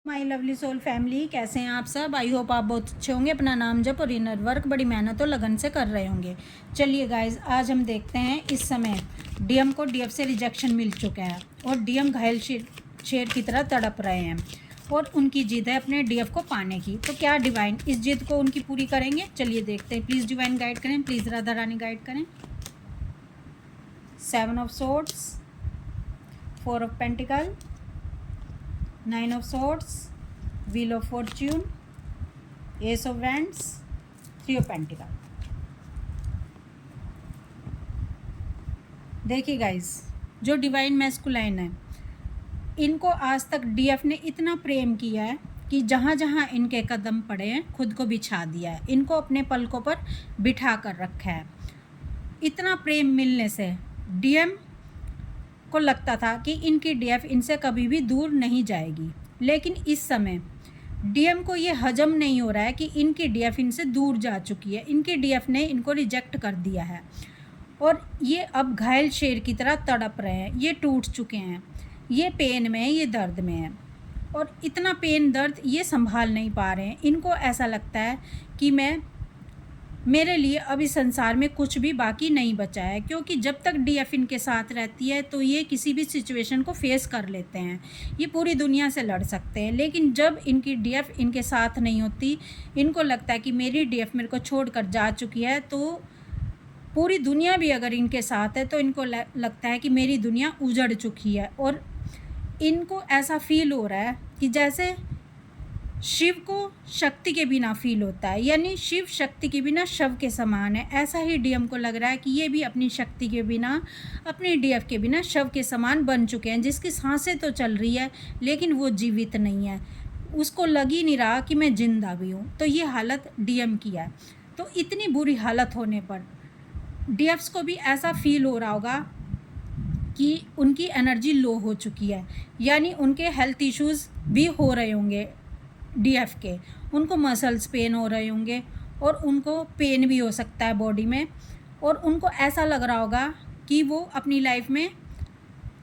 My lovely soul family, कैसे हैं आप सब। आई होप आप बहुत अच्छे होंगे। अपना नाम जप और इनर वर्क बड़ी मेहनत और लगन से कर रहे होंगे। चलिए गाइज, आज हम देखते हैं इस समय डीएम को डीएफ से रिजेक्शन मिल चुका है और डीएम घायल शेर की तरह तड़प रहे हैं और उनकी जिद है अपने डीएफ को पाने की। तो क्या डिवाइन इस जिद को उनकी पूरी करेंगे? चलिए देखते हैं। प्लीज़ डिवाइन गाइड करें, प्लीज़ राधा रानी गाइड करें। 7 of swords, 4 of pentacle, 9 of swords, wheel of fortune, ace of wands, 3 of pentacle। देखिए गाइस, जो डिवाइन मैस्कुलाइन है, इनको आज तक डीएफ ने इतना प्रेम किया है कि जहाँ जहाँ इनके कदम पड़े हैं खुद को बिछा दिया है, इनको अपने पलकों पर बिठा कर रखा है। इतना प्रेम मिलने से डीएम को लगता था कि इनकी डीएफ इनसे कभी भी दूर नहीं जाएगी, लेकिन इस समय डीएम को ये हजम नहीं हो रहा है कि इनकी डीएफ इनसे दूर जा चुकी है। इनकी डीएफ ने इनको रिजेक्ट कर दिया है और ये अब घायल शेर की तरह तड़प रहे हैं। ये टूट चुके हैं, ये पेन में है, ये दर्द में है और इतना पेन दर्द ये संभाल नहीं पा रहे हैं। इनको ऐसा लगता है कि मेरे लिए अब इस संसार में कुछ भी बाकी नहीं बचा है, क्योंकि जब तक डीएफ इनके साथ रहती है तो ये किसी भी सिचुएशन को फेस कर लेते हैं, ये पूरी दुनिया से लड़ सकते हैं। लेकिन जब इनकी डीएफ इनके साथ नहीं होती, इनको लगता है कि मेरी डीएफ मेरे को छोड़कर जा चुकी है, तो पूरी दुनिया भी अगर इनके साथ है तो इनको लगता है कि मेरी दुनिया उजड़ चुकी है। और इनको ऐसा फील हो रहा है कि जैसे शिव को शक्ति के बिना फील होता है, यानी शिव शक्ति के बिना शव के समान है। ऐसा ही डीएम को लग रहा है कि ये भी अपनी शक्ति के बिना, अपनी डीएफ के बिना शव के समान बन चुके हैं, जिसकी सांसें तो चल रही है लेकिन वो जीवित नहीं है। उसको लग ही नहीं रहा कि मैं जिंदा भी हूँ। तो ये हालत डीएम की है। तो इतनी बुरी हालत होने पर डीएफ्स को भी ऐसा फील हो रहा होगा कि उनकी एनर्जी लो हो चुकी है, यानी उनके हेल्थ इश्यूज़ भी हो रहे होंगे डीएफ के। उनको मसल्स पेन हो रहे होंगे और उनको पेन भी हो सकता है बॉडी में, और उनको ऐसा लग रहा होगा कि वो अपनी लाइफ में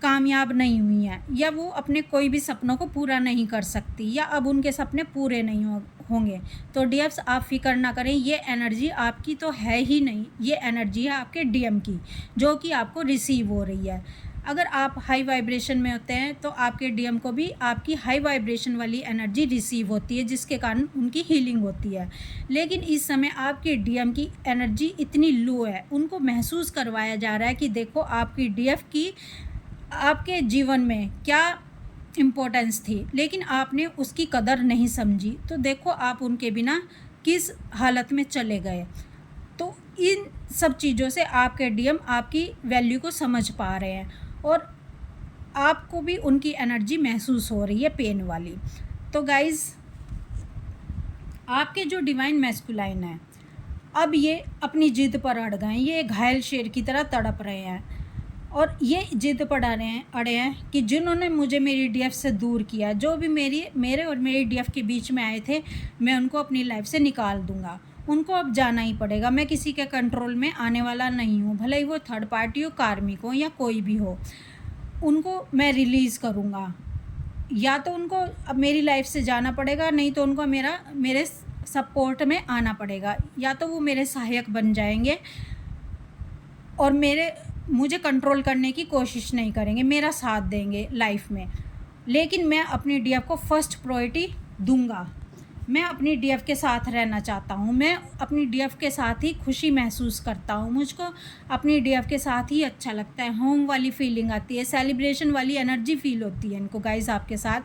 कामयाब नहीं हुई हैं, या वो अपने कोई भी सपनों को पूरा नहीं कर सकती, या अब उनके सपने पूरे नहीं होंगे। तो डीएफ्स, आप फिक्र ना करें, ये एनर्जी आपकी तो है ही नहीं, ये एनर्जी है आपके डीएम की, जो कि आपको रिसीव हो रही है। अगर आप हाई वाइब्रेशन में होते हैं तो आपके डीएम को भी आपकी हाई वाइब्रेशन वाली एनर्जी रिसीव होती है, जिसके कारण उनकी हीलिंग होती है। लेकिन इस समय आपके डीएम की एनर्जी इतनी लो है, उनको महसूस करवाया जा रहा है कि देखो आपकी डीएफ की आपके जीवन में क्या इम्पोर्टेंस थी, लेकिन आपने उसकी कदर नहीं समझी। तो देखो आप उनके बिना किस हालत में चले गए। तो इन सब चीज़ों से आपके डीएम आपकी वैल्यू को समझ पा रहे हैं और आपको भी उनकी एनर्जी महसूस हो रही है, पेन वाली। तो गाइज़, आपके जो डिवाइन मैस्कुलाइन है, अब ये अपनी जिद पर अड़ गए। ये घायल शेर की तरह तड़प रहे हैं और ये जिद पर अड़े हैं कि जिन्होंने मुझे मेरी डीएफ से दूर किया, जो भी मेरे और मेरी डीएफ के बीच में आए थे, मैं उनको अपनी लाइफ से निकाल दूंगा। उनको अब जाना ही पड़ेगा। मैं किसी के कंट्रोल में आने वाला नहीं हूँ, भले ही वो थर्ड पार्टी हो, कार्मिक हो या कोई भी हो। उनको मैं रिलीज़ करूँगा। या तो उनको अब मेरी लाइफ से जाना पड़ेगा, नहीं तो उनको मेरे सपोर्ट में आना पड़ेगा। या तो वो मेरे सहायक बन जाएंगे और मुझे कंट्रोल करने की कोशिश नहीं करेंगे, मेरा साथ देंगे लाइफ में। लेकिन मैं अपनी डीएफ को फर्स्ट प्रायोरिटी दूंगा। मैं अपनी डीएफ के साथ रहना चाहता हूँ, मैं अपनी डीएफ के साथ ही खुशी महसूस करता हूँ, मुझको अपनी डीएफ के साथ ही अच्छा लगता है, होम वाली फीलिंग आती है, सेलिब्रेशन वाली एनर्जी फील होती है इनको गाइस आपके साथ।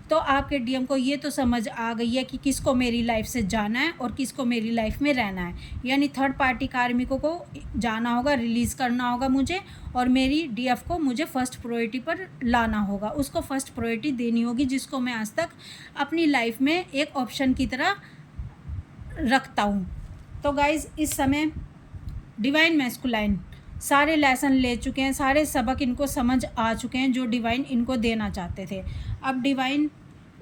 तो आपके डीएम को ये तो समझ आ गई है कि किसको मेरी लाइफ से जाना है और किसको मेरी लाइफ में रहना है। यानी थर्ड पार्टी कार्मिकों को जाना होगा, रिलीज़ करना होगा मुझे, और मेरी डीएफ को मुझे फर्स्ट प्रायोरिटी पर लाना होगा, उसको फर्स्ट प्रायोरिटी देनी होगी, जिसको मैं आज तक अपनी लाइफ में एक ऑप्शन की तरह रखता हूँ। तो गाइज़, इस समय डिवाइन मैस्कुलाइन सारे लेसन ले चुके हैं, सारे सबक इनको समझ आ चुके हैं जो डिवाइन इनको देना चाहते थे। अब डिवाइन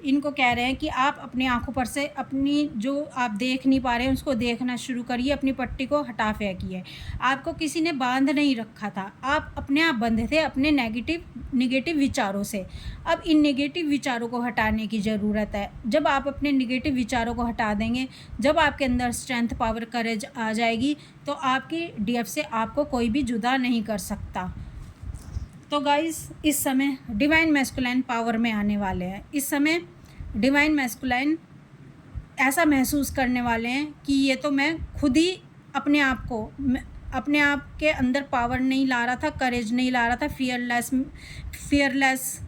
इनको कह रहे हैं कि आप अपनी आंखों पर से अपनी जो आप देख नहीं पा रहे हैं उसको देखना शुरू करिए, अपनी पट्टी को हटा फेंकिए। आपको किसी ने बांध नहीं रखा था, आप अपने आप बंधे थे अपने नेगेटिव विचारों से। अब इन नेगेटिव विचारों को हटाने की ज़रूरत है। जब आप अपने नेगेटिव विचारों को हटा देंगे, जब आपके अंदर स्ट्रेंथ, पावर, करेज आ जाएगी, तो आपकी डीएफ से आपको कोई भी जुदा नहीं कर सकता। तो गाइस, इस समय डिवाइन मैस्कुलाइन पावर में आने वाले हैं। इस समय डिवाइन मैस्कुलाइन ऐसा महसूस करने वाले हैं कि ये तो मैं खुद ही अपने आप के अंदर पावर नहीं ला रहा था, करेज नहीं ला रहा था, फियरलेस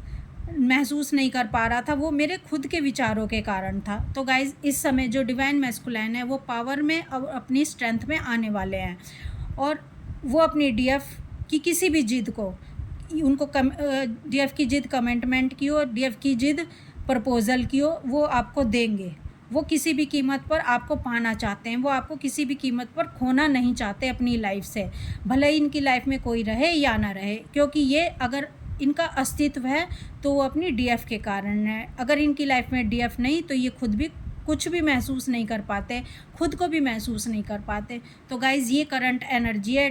महसूस नहीं कर पा रहा था, वो मेरे खुद के विचारों के कारण था। तो गाइज, इस समय जो डिवाइन मैस्कुलाइन है वो पावर में अब अपनी स्ट्रेंथ में आने वाले हैं, और वो अपनी डीएफ की किसी भी जिद को, उनको डीएफ की जिद कमिटमेंट की हो, डीएफ की जिद प्रपोज़ल की हो, वो आपको देंगे। वो किसी भी कीमत पर आपको पाना चाहते हैं, वो आपको किसी भी कीमत पर खोना नहीं चाहते अपनी लाइफ से, भले ही इनकी लाइफ में कोई रहे या ना रहे, क्योंकि ये अगर इनका अस्तित्व है तो वो अपनी डीएफ के कारण है। अगर इनकी लाइफ में डीएफ नहीं तो ये खुद भी कुछ भी महसूस नहीं कर पाते, खुद को भी महसूस नहीं कर पाते। तो गाइज़, ये करंट एनर्जी है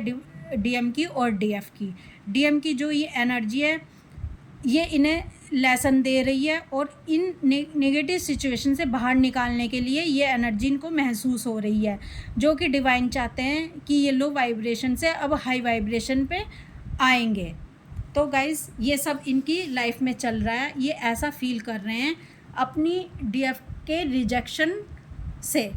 डीएम की और डीएफ की। डीएम की जो ये एनर्जी है ये इन्हें लेसन दे रही है, और इन नेगेटिव सिचुएशन से बाहर निकालने के लिए ये एनर्जी इनको महसूस हो रही है, जो कि डिवाइन चाहते हैं कि ये लो वाइब्रेशन से अब हाई वाइब्रेशन पे आएंगे। तो गाइज़, ये सब इनकी लाइफ में चल रहा है, ये ऐसा फील कर रहे हैं अपनी डीएफ के रिजेक्शन से।